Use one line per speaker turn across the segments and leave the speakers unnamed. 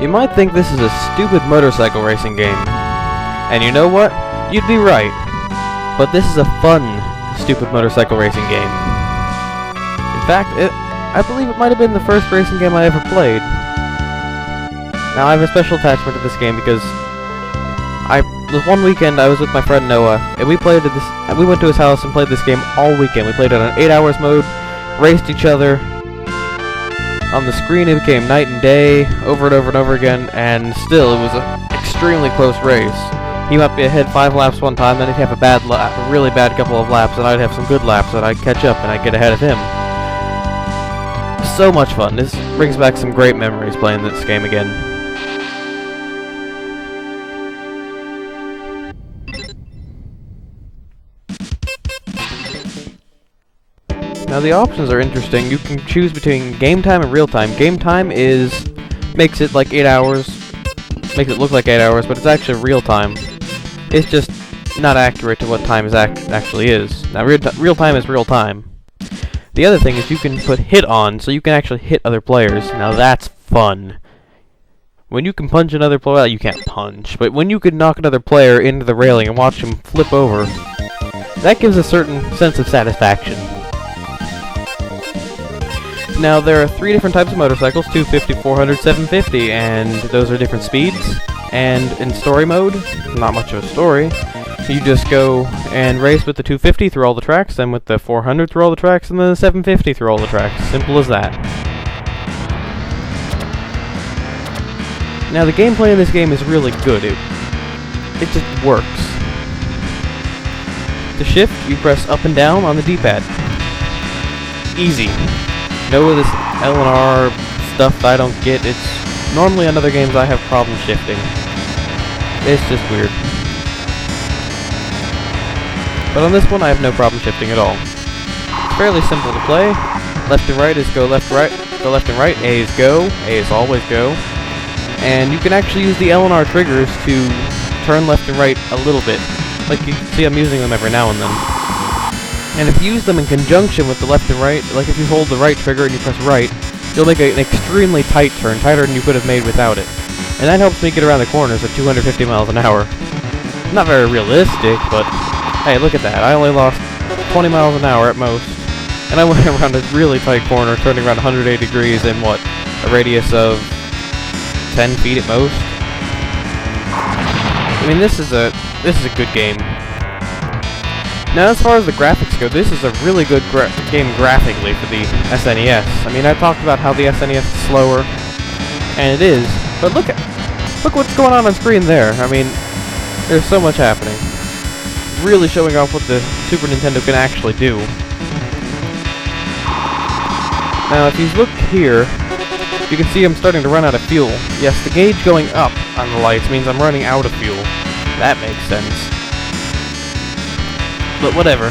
You might think this is a stupid motorcycle racing game. And you know what? You'd be right. But this is a fun, stupid motorcycle racing game. In fact, I believe it might have been the first racing game I ever played. Now, I have a special attachment to this game because this one weekend I was with my friend Noah, and we went to his house and played this game all weekend. We played it on 8 hours mode, raced each other. On the screen it became night and day, over and over and over again, and still it was an extremely close race. He might be ahead 5 laps one time, then he'd have a really bad couple of laps, and I'd have some good laps, and I'd catch up and I'd get ahead of him. So much fun. This brings back some great memories playing this game again. Now the options are interesting. You can choose between game time and real time. Game time makes it like 8 hours, makes it look like 8 hours, but it's actually real time. It's just not accurate to what time actually is. Now real time is real time. The other thing is you can put hit on, so you can actually hit other players. Now that's fun. When you can punch another player, well, you can't punch, but when you can knock another player into the railing and watch him flip over, that gives a certain sense of satisfaction. Now, there are 3 different types of motorcycles, 250, 400, 750, and those are different speeds. And in story mode, not much of a story, you just go and race with the 250 through all the tracks, then with the 400 through all the tracks, and then the 750 through all the tracks. Simple as that. Now, the gameplay in this game is really good. It just works. To shift, you press up and down on the D-pad. Easy. No, this L and R stuff I don't get. It's normally on other games I have problems shifting. It's just weird. But on this one I have no problem shifting at all. It's fairly simple to play. Left and right is go left and right. A is go. A is always go. And you can actually use the L and R triggers to turn left and right a little bit. Like you can see I'm using them every now and then. And if you use them in conjunction with the left and right, like if you hold the right trigger and you press right, you'll make an extremely tight turn, tighter than you could have made without it. And that helps me get around the corners at 250 miles an hour. Not very realistic, but hey, look at that. I only lost 20 miles an hour at most. And I went around a really tight corner, turning around 180 degrees in what? A radius of 10 feet at most? I mean, this is a good game. Now, as far as the graphics go, this is a really good game graphically for the SNES. I mean, I talked about how the SNES is slower, and it is, but look what's going on screen there. I mean, there's so much happening. Really showing off what the Super Nintendo can actually do. Now, if you look here, you can see I'm starting to run out of fuel. Yes, the gauge going up on the lights means I'm running out of fuel. That makes sense. But whatever.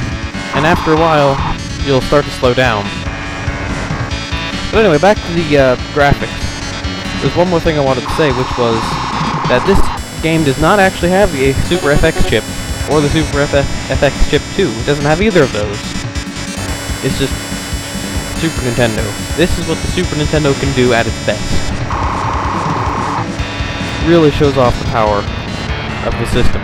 And after a while, you'll start to slow down. But anyway, back to the graphics. There's one more thing I wanted to say, which was that this game does not actually have the Super FX chip or the Super FX chip 2. It doesn't have either of those. It's just Super Nintendo. This is what the Super Nintendo can do at its best. Really shows off the power of the system.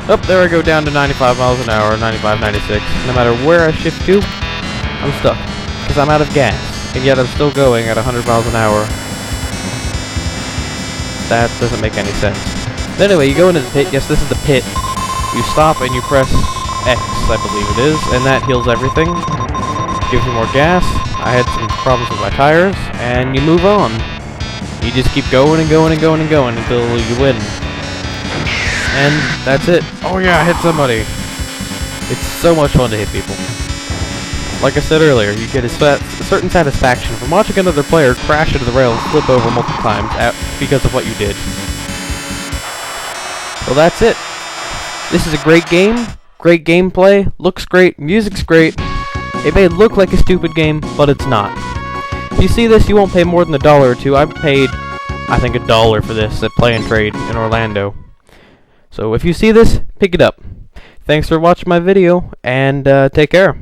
Oh, there I go down to 95 miles an hour, 95, 96. No matter where I shift to, I'm stuck. Because I'm out of gas. And yet I'm still going at 100 miles an hour. That doesn't make any sense. But anyway, you go into the pit. Yes, this is the pit. You stop and you press X, I believe it is. And that heals everything. Gives you more gas. I had some problems with my tires. And you move on. You just keep going and going and going and going until you win. And that's it. Oh yeah, I hit somebody. It's so much fun to hit people. Like I said earlier, you get a certain satisfaction from watching another player crash into the rail and flip over multiple times because of what you did. Well, that's it. This is a great game, great gameplay, looks great, music's great. It may look like a stupid game, but it's not. If you see this, you won't pay more than $1 or $2. I paid, I think, $1 for this at Play and Trade in Orlando. So if you see this, pick it up. Thanks for watching my video, and take care.